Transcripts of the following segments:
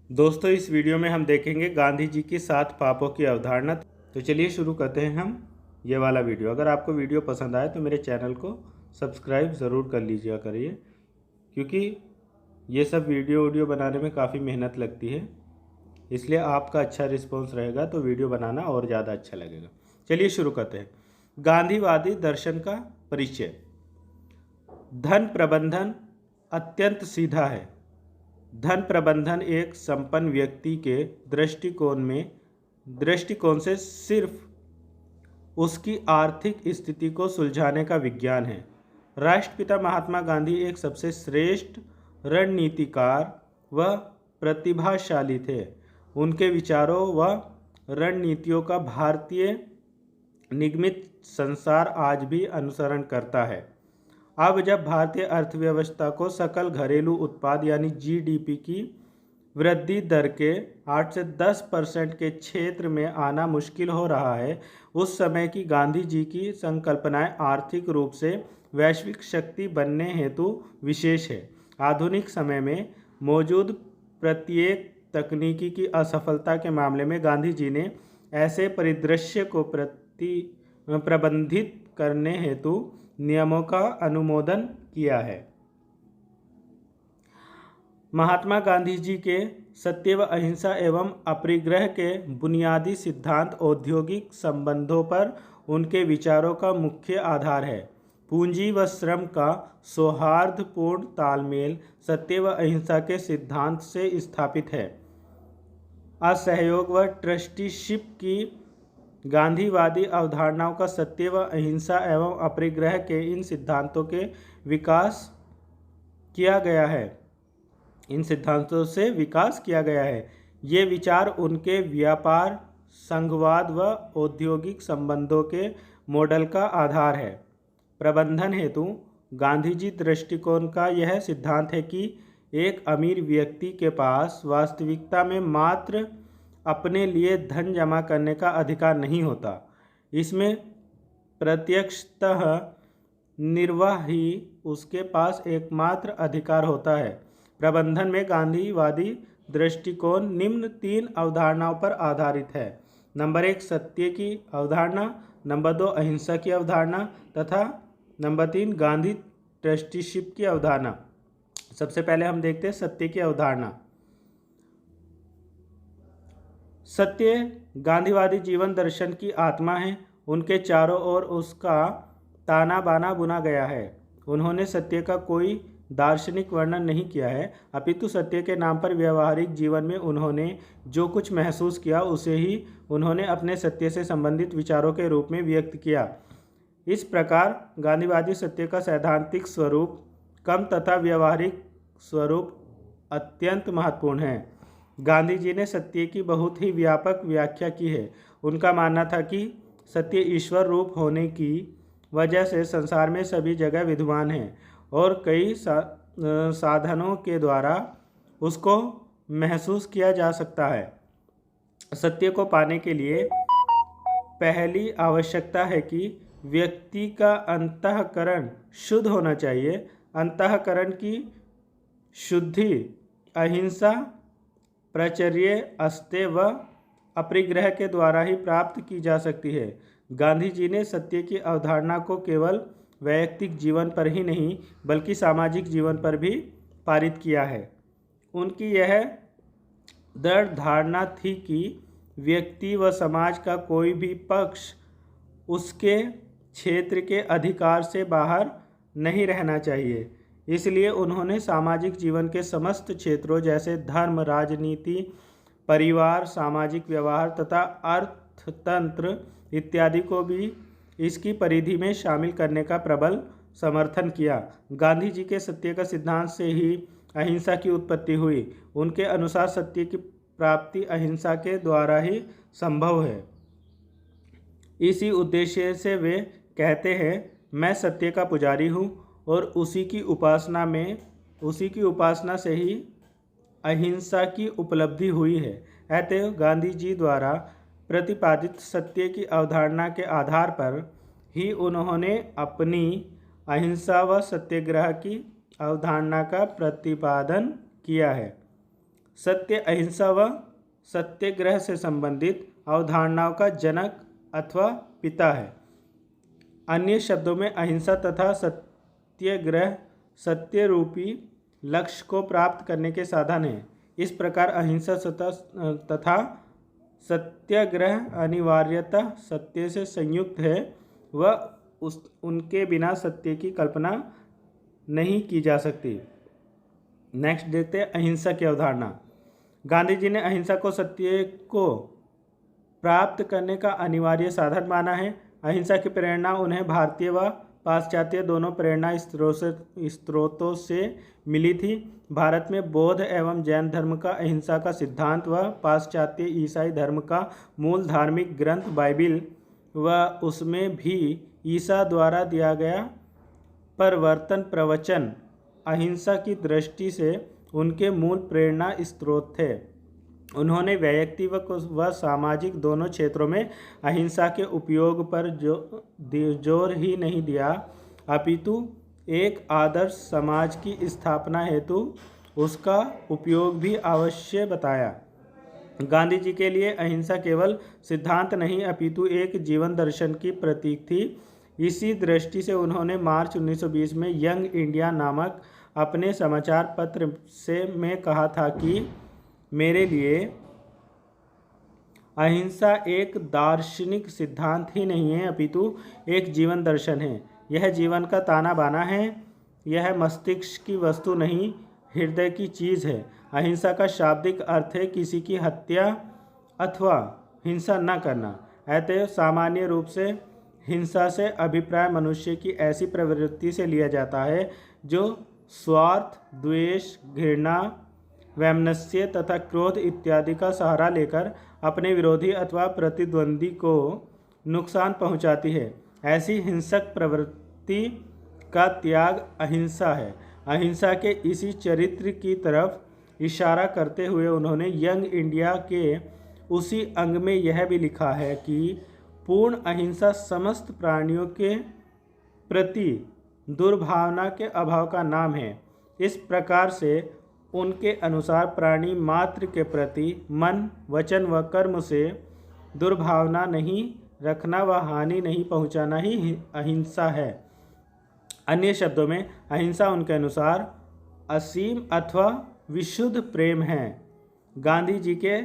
दोस्तों, इस वीडियो में हम देखेंगे गांधी जी की 7 पापों की अवधारणा। तो चलिए शुरू करते हैं हम ये वाला वीडियो। अगर आपको वीडियो पसंद आए तो मेरे चैनल को सब्सक्राइब ज़रूर कर लीजिए करिए, क्योंकि ये सब वीडियो बनाने में काफ़ी मेहनत लगती है, इसलिए आपका अच्छा रिस्पॉन्स रहेगा तो वीडियो बनाना और ज़्यादा अच्छा लगेगा। चलिए शुरू करते हैं। गांधीवादी दर्शन का परिचय। धन प्रबंधन अत्यंत सीधा है। धन प्रबंधन एक संपन्न व्यक्ति के दृष्टिकोण से सिर्फ उसकी आर्थिक स्थिति को सुलझाने का विज्ञान है। राष्ट्रपिता महात्मा गांधी एक सबसे श्रेष्ठ रणनीतिकार व प्रतिभाशाली थे। उनके विचारों व रणनीतियों का भारतीय निगमित संसार आज भी अनुसरण करता है। अब जब भारतीय अर्थव्यवस्था को सकल घरेलू उत्पाद यानी जीडीपी की वृद्धि दर के 8 से 10% के क्षेत्र में आना मुश्किल हो रहा है, उस समय की गांधी जी की संकल्पनाएं आर्थिक रूप से वैश्विक शक्ति बनने हेतु विशेष है। आधुनिक समय में मौजूद प्रत्येक तकनीकी की असफलता के मामले में गांधी जी ने ऐसे परिदृश्य को प्रबंधित करने हेतु नियमों का अनुमोदन किया है। महात्मा गांधी जी के सत्य व अहिंसा एवं अपरिग्रह के बुनियादी सिद्धांत औद्योगिक संबंधों पर उनके विचारों का मुख्य आधार है। पूंजी व श्रम का सौहार्दपूर्ण तालमेल सत्य व अहिंसा के सिद्धांत से स्थापित है। असहयोग व ट्रस्टीशिप की गांधीवादी अवधारणाओं का सत्य व अहिंसा एवं अपरिग्रह के इन सिद्धांतों से विकास किया गया है। ये विचार उनके व्यापार, संघवाद व औद्योगिक संबंधों के मॉडल का आधार है। प्रबंधन हेतु गांधी जी दृष्टिकोण का यह सिद्धांत है कि एक अमीर व्यक्ति के पास वास्तविकता में मात्र अपने लिए धन जमा करने का अधिकार नहीं होता, इसमें प्रत्यक्षतः निर्वाह ही उसके पास एकमात्र अधिकार होता है। प्रबंधन में गांधीवादी दृष्टिकोण निम्न 3 अवधारणाओं पर आधारित है। नंबर 1 सत्य की अवधारणा, नंबर 2 अहिंसा की अवधारणा तथा नंबर 3 गांधी ट्रस्टीशिप की अवधारणा। सबसे पहले हम देखते हैं सत्य की अवधारणा। सत्य गांधीवादी जीवन दर्शन की आत्मा है। उनके चारों ओर उसका ताना बाना बुना गया है। उन्होंने सत्य का कोई दार्शनिक वर्णन नहीं किया है, अपितु सत्य के नाम पर व्यवहारिक जीवन में उन्होंने जो कुछ महसूस किया उसे ही उन्होंने अपने सत्य से संबंधित विचारों के रूप में व्यक्त किया। इस प्रकार गांधीवादी सत्य का सैद्धांतिक स्वरूप कम तथा व्यवहारिक स्वरूप अत्यंत महत्वपूर्ण है। गांधी जी ने सत्य की बहुत ही व्यापक व्याख्या की है। उनका मानना था कि सत्य ईश्वर रूप होने की वजह से संसार में सभी जगह विद्यमान है और कई साधनों के द्वारा उसको महसूस किया जा सकता है। सत्य को पाने के लिए पहली आवश्यकता है कि व्यक्ति का अंतःकरण शुद्ध होना चाहिए। अंतःकरण की शुद्धि अहिंसा, प्रचर्य, अस्तेय व अपरिग्रह के द्वारा ही प्राप्त की जा सकती है। गांधी जी ने सत्य की अवधारणा को केवल वैयक्तिक जीवन पर ही नहीं बल्कि सामाजिक जीवन पर भी पारित किया है। उनकी यह दृढ़ धारणा थी कि व्यक्ति व समाज का कोई भी पक्ष उसके क्षेत्र के अधिकार से बाहर नहीं रहना चाहिए। इसलिए उन्होंने सामाजिक जीवन के समस्त क्षेत्रों जैसे धर्म, राजनीति, परिवार, सामाजिक व्यवहार तथा अर्थतंत्र इत्यादि को भी इसकी परिधि में शामिल करने का प्रबल समर्थन किया। गांधी जी के सत्य का सिद्धांत से ही अहिंसा की उत्पत्ति हुई। उनके अनुसार सत्य की प्राप्ति अहिंसा के द्वारा ही संभव है। इसी उद्देश्य से वे कहते हैं, मैं सत्य का पुजारी हूँ और उसी की उपासना से ही अहिंसा की उपलब्धि हुई है। अतएव गांधी जी द्वारा प्रतिपादित सत्य की अवधारणा के आधार पर ही उन्होंने अपनी अहिंसा व सत्याग्रह की अवधारणा का प्रतिपादन किया है। सत्य, अहिंसा व सत्याग्रह से संबंधित अवधारणाओं का जनक अथवा पिता है। अन्य शब्दों में अहिंसा तथा सत्याग्रह सत्य रूपी लक्ष्य को प्राप्त करने के साधन हैं। इस प्रकार अहिंसा तथा सत्याग्रह अनिवार्यतः सत्य से संयुक्त है व उनके बिना सत्य की कल्पना नहीं की जा सकती। नेक्स्ट देखते हैं अहिंसा की अवधारणा। गांधी जी ने अहिंसा को सत्य को प्राप्त करने का अनिवार्य साधन माना है। अहिंसा की प्रेरणा उन्हें भारतीय व पाश्चात्य दोनों प्रेरणा स्रोतों से मिली थी। भारत में बौद्ध एवं जैन धर्म का अहिंसा का सिद्धांत व पाश्चात्य ईसाई धर्म का मूल धार्मिक ग्रंथ बाइबिल व उसमें भी ईसा द्वारा दिया गया परिवर्तन प्रवचन अहिंसा की दृष्टि से उनके मूल प्रेरणा स्रोत थे। उन्होंने वैयक्तिक व सामाजिक दोनों क्षेत्रों में अहिंसा के उपयोग पर जोर ही नहीं दिया, अपितु एक आदर्श समाज की स्थापना हेतु उसका उपयोग भी अवश्य बताया। गांधी जी के लिए अहिंसा केवल सिद्धांत नहीं अपितु एक जीवन दर्शन की प्रतीक थी। इसी दृष्टि से उन्होंने मार्च 1920 में यंग इंडिया नामक अपने समाचार पत्र में कहा था कि मेरे लिए अहिंसा एक दार्शनिक सिद्धांत ही नहीं है अपितु एक जीवन दर्शन है। यह जीवन का ताना बाना है। यह मस्तिष्क की वस्तु नहीं, हृदय की चीज़ है। अहिंसा का शाब्दिक अर्थ है किसी की हत्या अथवा हिंसा न करना। अतः सामान्य रूप से हिंसा से अभिप्राय मनुष्य की ऐसी प्रवृत्ति से लिया जाता है जो स्वार्थ, द्वेष, घृणा, वैमनस्य तथा क्रोध इत्यादि का सहारा लेकर अपने विरोधी अथवा प्रतिद्वंदी को नुकसान पहुंचाती है। ऐसी हिंसक प्रवृत्ति का त्याग अहिंसा है। अहिंसा के इसी चरित्र की तरफ इशारा करते हुए उन्होंने यंग इंडिया के उसी अंग में यह भी लिखा है कि पूर्ण अहिंसा समस्त प्राणियों के प्रति दुर्भावना के अभाव का नाम है। इस प्रकार से उनके अनुसार प्राणी मात्र के प्रति मन, वचन व कर्म से दुर्भावना नहीं रखना व हानि नहीं पहुंचाना ही अहिंसा है। अन्य शब्दों में अहिंसा उनके अनुसार असीम अथवा विशुद्ध प्रेम है। गांधी जी के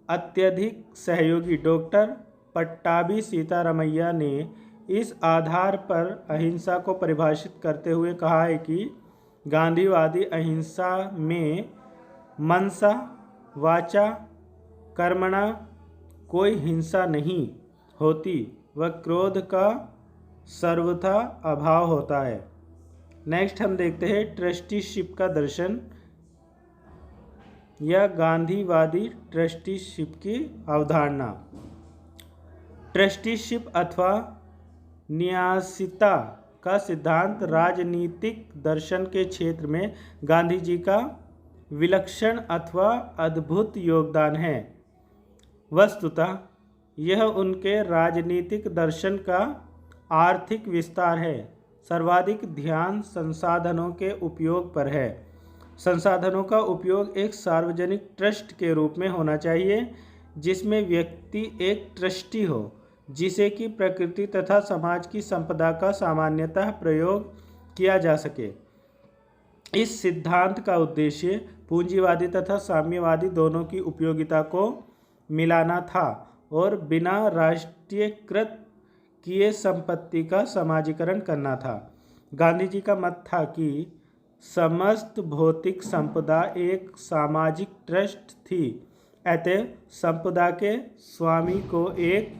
अत्यधिक सहयोगी डॉक्टर पट्टाभी सीतारामैया ने इस आधार पर अहिंसा को परिभाषित करते हुए कहा है कि गांधीवादी अहिंसा में मनसा वाचा कर्मणा कोई हिंसा नहीं होती व क्रोध का सर्वथा अभाव होता है। नेक्स्ट हम देखते हैं ट्रस्टीशिप का दर्शन या गांधीवादी ट्रस्टीशिप की अवधारणा। ट्रस्टीशिप अथवा न्यासिता का सिद्धांत राजनीतिक दर्शन के क्षेत्र में गांधी जी का विलक्षण अथवा अद्भुत योगदान है। वस्तुतः यह उनके राजनीतिक दर्शन का आर्थिक विस्तार है। सर्वाधिक ध्यान संसाधनों के उपयोग पर है। संसाधनों का उपयोग एक सार्वजनिक ट्रस्ट के रूप में होना चाहिए जिसमें व्यक्ति एक ट्रस्टी हो, जिसे कि प्रकृति तथा समाज की संपदा का सामान्यतः प्रयोग किया जा सके। इस सिद्धांत का उद्देश्य पूंजीवादी तथा साम्यवादी दोनों की उपयोगिता को मिलाना था और बिना राष्ट्रीयकृत किए संपत्ति का समाजीकरण करना था। गांधी जी का मत था कि समस्त भौतिक संपदा एक सामाजिक ट्रस्ट थी, अतः संपदा के स्वामी को एक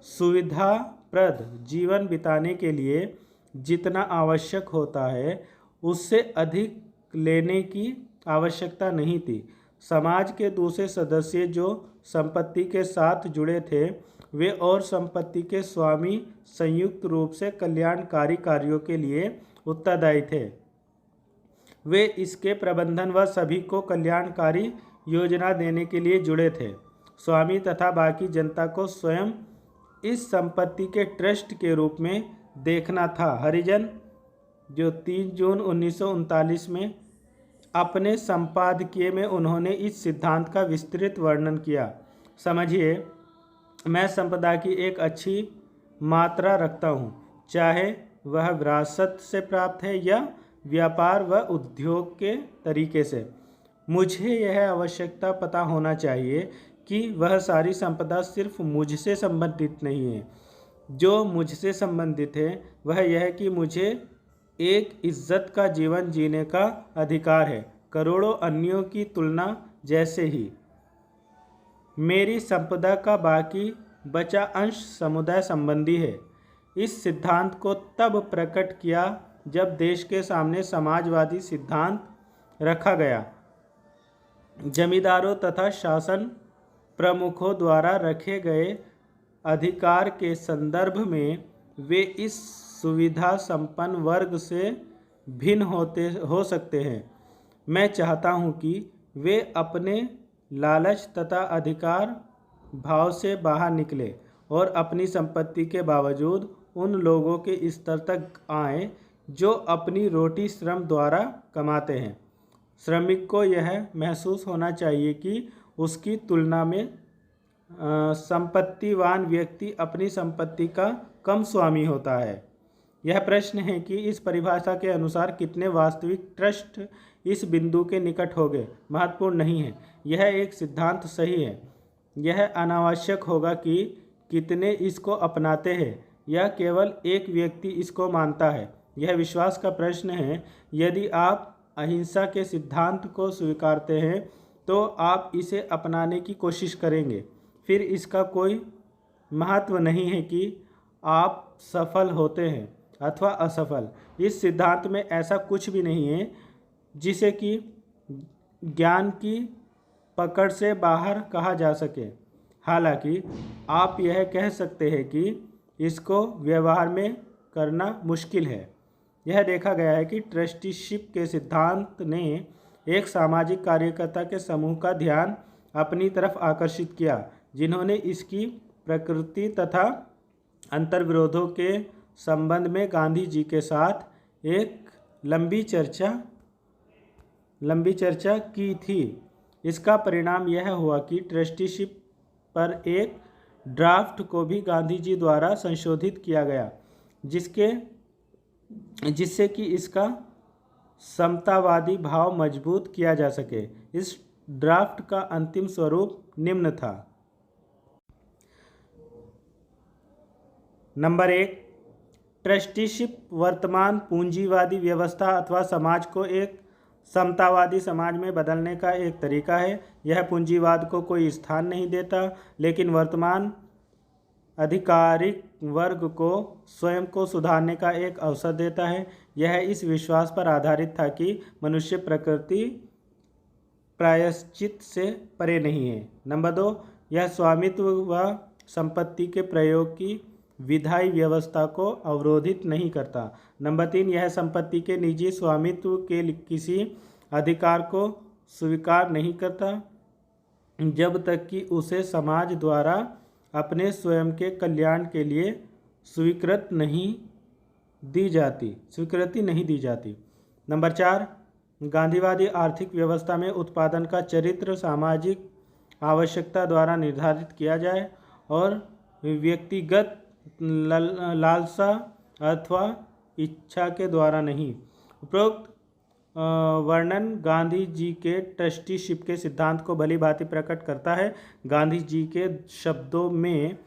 सुविधाप्रद जीवन बिताने के लिए जितना आवश्यक होता है उससे अधिक लेने की आवश्यकता नहीं थी। समाज के दूसरे सदस्य जो संपत्ति के साथ जुड़े थे वे और संपत्ति के स्वामी संयुक्त रूप से कल्याणकारी कार्यों के लिए उत्तरदायी थे। वे इसके प्रबंधन व सभी को कल्याणकारी योजना देने के लिए जुड़े थे। स्वामी तथा बाकी जनता को स्वयं इस संपत्ति के ट्रस्ट के रूप में देखना था। हरिजन जो 3 जून 1939 में अपने संपादकीय में उन्होंने इस सिद्धांत का विस्तृत वर्णन किया। समझिए, मैं संपदा की एक अच्छी मात्रा रखता हूँ, चाहे वह विरासत से प्राप्त है या व्यापार व उद्योग के तरीके से। मुझे यह आवश्यकता पता होना चाहिए कि वह सारी संपदा सिर्फ मुझसे संबंधित नहीं है। जो मुझसे संबंधित है वह यह कि मुझे एक इज्जत का जीवन जीने का अधिकार है, करोड़ों अन्यों की तुलना जैसे ही। मेरी संपदा का बाकी बचा अंश समुदाय संबंधी है। इस सिद्धांत को तब प्रकट किया जब देश के सामने समाजवादी सिद्धांत रखा गया। जमींदारों तथा शासन प्रमुखों द्वारा रखे गए अधिकार के संदर्भ में वे इस सुविधा संपन्न वर्ग से भिन्न हो सकते हैं। मैं चाहता हूं कि वे अपने लालच तथा अधिकार भाव से बाहर निकले और अपनी संपत्ति के बावजूद उन लोगों के स्तर तक आएं जो अपनी रोटी श्रम द्वारा कमाते हैं। श्रमिक को यह महसूस होना चाहिए कि उसकी तुलना में संपत्तिवान व्यक्ति अपनी संपत्ति का कम स्वामी होता है। यह प्रश्न है कि इस परिभाषा के अनुसार कितने वास्तविक ट्रस्ट इस बिंदु के निकट होंगे महत्वपूर्ण नहीं है। यह एक सिद्धांत सही है। यह अनावश्यक होगा कि कितने इसको अपनाते हैं या केवल एक व्यक्ति इसको मानता है। यह विश्वास का प्रश्न है। यदि आप अहिंसा के सिद्धांत को स्वीकारते हैं तो आप इसे अपनाने की कोशिश करेंगे। फिर इसका कोई महत्व नहीं है कि आप सफल होते हैं अथवा असफल। इस सिद्धांत में ऐसा कुछ भी नहीं है जिसे कि ज्ञान की पकड़ से बाहर कहा जा सके। हालांकि आप यह कह सकते हैं कि इसको व्यवहार में करना मुश्किल है। यह देखा गया है कि ट्रस्टीशिप के सिद्धांत ने एक सामाजिक कार्यकर्ता के समूह का ध्यान अपनी तरफ आकर्षित किया, जिन्होंने इसकी प्रकृति तथा अंतर्विरोधों के संबंध में गांधी जी के साथ एक लंबी चर्चा की थी। इसका परिणाम यह हुआ कि ट्रस्टीशिप पर एक ड्राफ्ट को भी गांधी जी द्वारा संशोधित किया गया, जिससे कि इसका समतावादी भाव मजबूत किया जा सके। इस ड्राफ्ट का अंतिम स्वरूप निम्न था। नंबर 1, ट्रस्टीशिप वर्तमान पूंजीवादी व्यवस्था अथवा समाज को एक समतावादी समाज में बदलने का एक तरीका है। यह पूंजीवाद को कोई स्थान नहीं देता, लेकिन वर्तमान आधिकारिक वर्ग को स्वयं को सुधारने का एक अवसर देता है। यह इस विश्वास पर आधारित था कि मनुष्य प्रकृति प्रायश्चित से परे नहीं है। नंबर 2, यह स्वामित्व व संपत्ति के प्रयोग की विधायी व्यवस्था को अवरोधित नहीं करता। नंबर 3, यह संपत्ति के निजी स्वामित्व के किसी अधिकार को स्वीकार नहीं करता जब तक कि उसे समाज द्वारा अपने स्वयं के कल्याण के लिए स्वीकृति नहीं दी जाती। नंबर 4, गांधीवादी आर्थिक व्यवस्था में उत्पादन का चरित्र सामाजिक आवश्यकता द्वारा निर्धारित किया जाए और व्यक्तिगत लालसा अथवा इच्छा के द्वारा नहीं। उपरोक्त वर्णन गांधी जी के ट्रस्टीशिप के सिद्धांत को भली भांति प्रकट करता है। गांधी जी के शब्दों में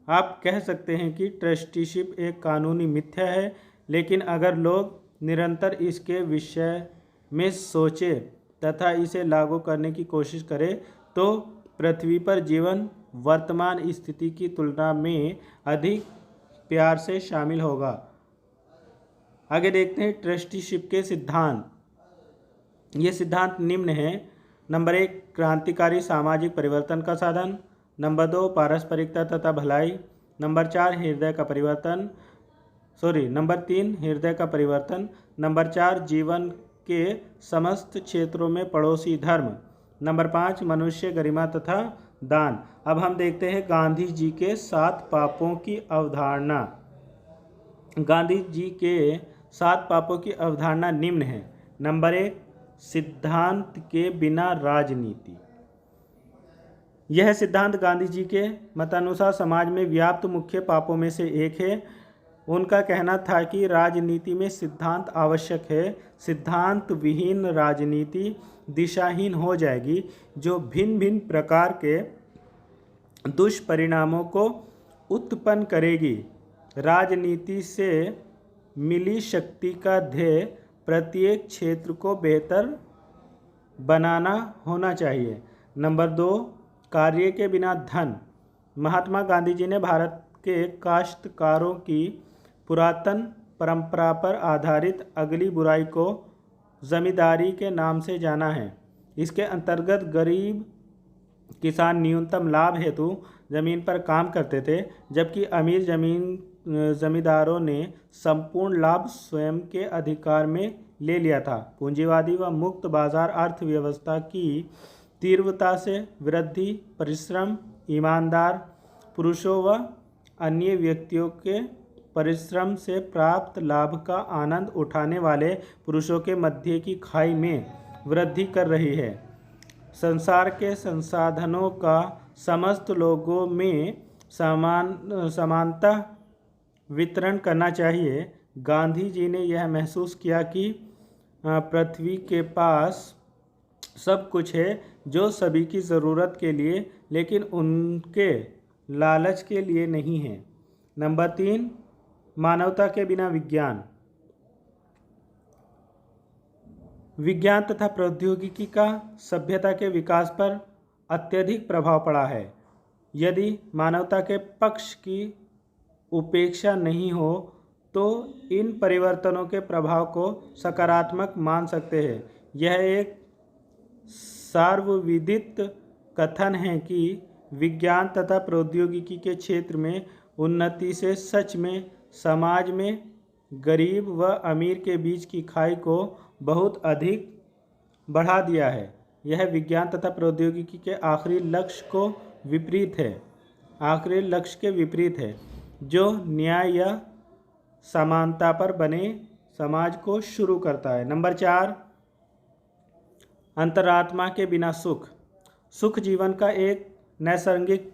आप कह सकते हैं कि ट्रस्टीशिप एक कानूनी मिथ्या है, लेकिन अगर लोग निरंतर इसके विषय में सोचें तथा इसे लागू करने की कोशिश करें तो पृथ्वी पर जीवन वर्तमान स्थिति की तुलना में अधिक प्यार से शामिल होगा। आगे देखते हैं ट्रस्टीशिप के सिद्धांत। ये सिद्धांत निम्न है। नंबर 1, क्रांतिकारी सामाजिक परिवर्तन का साधन। नंबर 2, पारस्परिकता तथा भलाई। नंबर 4, नंबर 3, हृदय का परिवर्तन। नंबर 4, जीवन के समस्त क्षेत्रों में पड़ोसी धर्म। नंबर 5, मनुष्य गरिमा तथा दान। अब हम देखते हैं गांधी जी के 7 पापों की अवधारणा। गांधी जी के 7 पापों की अवधारणा निम्न है। नंबर 1, सिद्धांत के बिना राजनीति। यह सिद्धांत गांधी जी के मतानुसार समाज में व्याप्त मुख्य पापों में से एक है। उनका कहना था कि राजनीति में सिद्धांत आवश्यक है। सिद्धांत विहीन राजनीति दिशाहीन हो जाएगी, जो भिन्न भिन्न प्रकार के दुष्परिणामों को उत्पन्न करेगी। राजनीति से मिली शक्ति का ध्येय प्रत्येक क्षेत्र को बेहतर बनाना होना चाहिए। नंबर 2, कार्य के बिना धन। महात्मा गांधी जी ने भारत के काश्तकारों की पुरातन परंपरा पर आधारित अगली बुराई को जमींदारी के नाम से जाना है। इसके अंतर्गत गरीब किसान न्यूनतम लाभ हेतु जमीन पर काम करते थे, जबकि अमीर जमींदारों ने संपूर्ण लाभ स्वयं के अधिकार में ले लिया था। पूंजीवादी व मुक्त बाजार अर्थव्यवस्था की तीव्रता से वृद्धि परिश्रम, ईमानदार पुरुषों व अन्य व्यक्तियों के परिश्रम से प्राप्त लाभ का आनंद उठाने वाले पुरुषों के मध्य की खाई में वृद्धि कर रही है। संसार के संसाधनों का समस्त लोगों में समानतः वितरण करना चाहिए। गांधी जी ने यह महसूस किया कि पृथ्वी के पास सब कुछ है जो सभी की ज़रूरत के लिए, लेकिन उनके लालच के लिए नहीं है। नंबर 3, मानवता के बिना विज्ञान। विज्ञान तथा प्रौद्योगिकी का सभ्यता के विकास पर अत्यधिक प्रभाव पड़ा है। यदि मानवता के पक्ष की उपेक्षा नहीं हो तो इन परिवर्तनों के प्रभाव को सकारात्मक मान सकते हैं। यह एक सार्वविदित कथन है कि विज्ञान तथा प्रौद्योगिकी के क्षेत्र में उन्नति से सच में समाज में गरीब व अमीर के बीच की खाई को बहुत अधिक बढ़ा दिया है। यह विज्ञान तथा प्रौद्योगिकी के आखिरी लक्ष्य के विपरीत है, जो न्याय या समानता पर बने समाज को शुरू करता है। नंबर 4, अंतरात्मा के बिना सुख। सुख जीवन का एक नैसर्गिक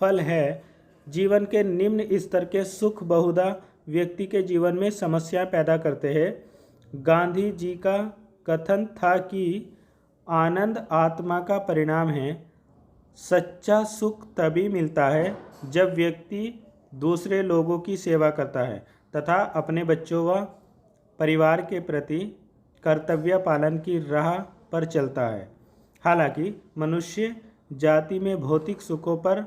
फल है। जीवन के निम्न स्तर के सुख बहुधा व्यक्ति के जीवन में समस्याएं पैदा करते हैं। गांधी जी का कथन था कि आनंद आत्मा का परिणाम है। सच्चा सुख तभी मिलता है जब व्यक्ति दूसरे लोगों की सेवा करता है तथा अपने बच्चों व परिवार के प्रति कर्तव्य पालन की राह पर चलता है। हालांकि मनुष्य जाति में भौतिक सुखों पर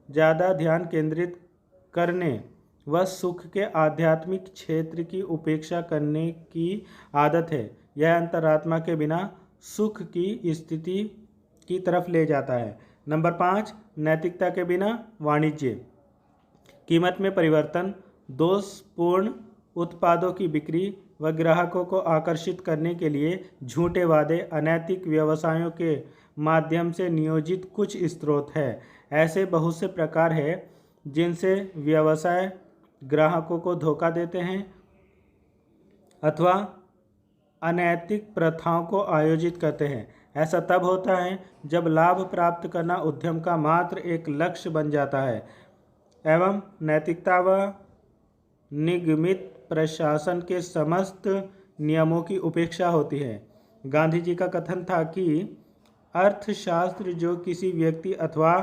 ज़्यादा ध्यान केंद्रित करने व सुख के आध्यात्मिक क्षेत्र की उपेक्षा करने की आदत है। यह अंतरात्मा के बिना सुख की स्थिति की तरफ ले जाता है। नंबर 5, नैतिकता के बिना वाणिज्य। कीमत में परिवर्तन, दोषपूर्ण उत्पादों की बिक्री व ग्राहकों को आकर्षित करने के लिए झूठे वादे, अनैतिक व्यवसायों के माध्यम से नियोजित कुछ स्रोत हैं। ऐसे बहुत से प्रकार हैं जिनसे व्यवसाय ग्राहकों को धोखा देते हैं अथवा अनैतिक प्रथाओं को आयोजित करते हैं। ऐसा तब होता है जब लाभ प्राप्त करना उद्यम का मात्र एक लक्ष्य बन जाता है एवं नैतिकता व निगमित प्रशासन के समस्त नियमों की उपेक्षा होती है। गांधी जी का कथन था कि अर्थशास्त्र जो किसी व्यक्ति अथवा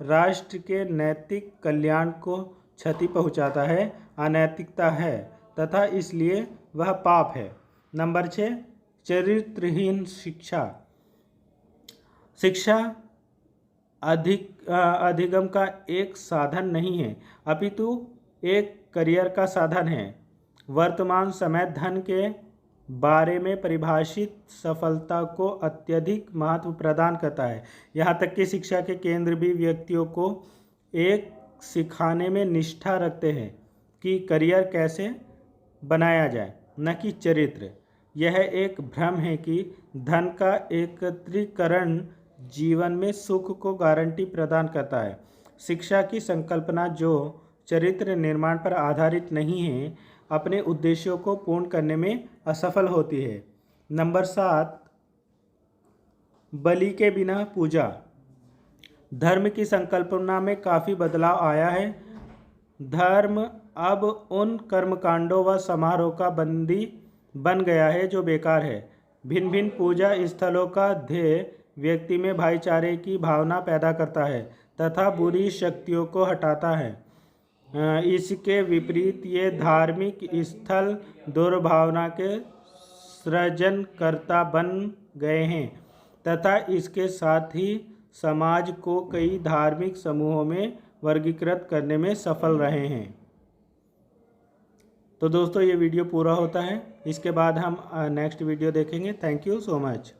राष्ट्र के नैतिक कल्याण को क्षति पहुंचाता है, अनैतिकता है तथा इसलिए वह पाप है। नंबर 6, चरित्रहीन शिक्षा। शिक्षा अधिगम का एक साधन नहीं है, अपितु एक करियर का साधन है। वर्तमान समय धन के बारे में परिभाषित सफलता को अत्यधिक महत्व प्रदान करता है। यहाँ तक कि शिक्षा के केंद्र भी व्यक्तियों को एक सिखाने में निष्ठा रखते हैं कि करियर कैसे बनाया जाए, न कि चरित्र। यह एक भ्रम है कि धन का एकत्रीकरण जीवन में सुख को गारंटी प्रदान करता है। शिक्षा की संकल्पना जो चरित्र निर्माण पर आधारित नहीं है, अपने उद्देश्यों को पूर्ण करने में असफल होती है। नंबर 7, बलि के बिना पूजा। धर्म की संकल्पना में काफ़ी बदलाव आया है। धर्म अब उन कर्मकांडों व समारोह का बंदी बन गया है जो बेकार है। भिन्न भिन्न पूजा स्थलों का ध्येय व्यक्ति में भाईचारे की भावना पैदा करता है तथा बुरी शक्तियों को हटाता है। इसके विपरीत ये धार्मिक स्थल दुर्भावना के सृजनकर्ता बन गए हैं तथा इसके साथ ही समाज को कई धार्मिक समूहों में वर्गीकृत करने में सफल रहे हैं। तो दोस्तों ये वीडियो पूरा होता है, इसके बाद हम नेक्स्ट वीडियो देखेंगे। Thank you so much.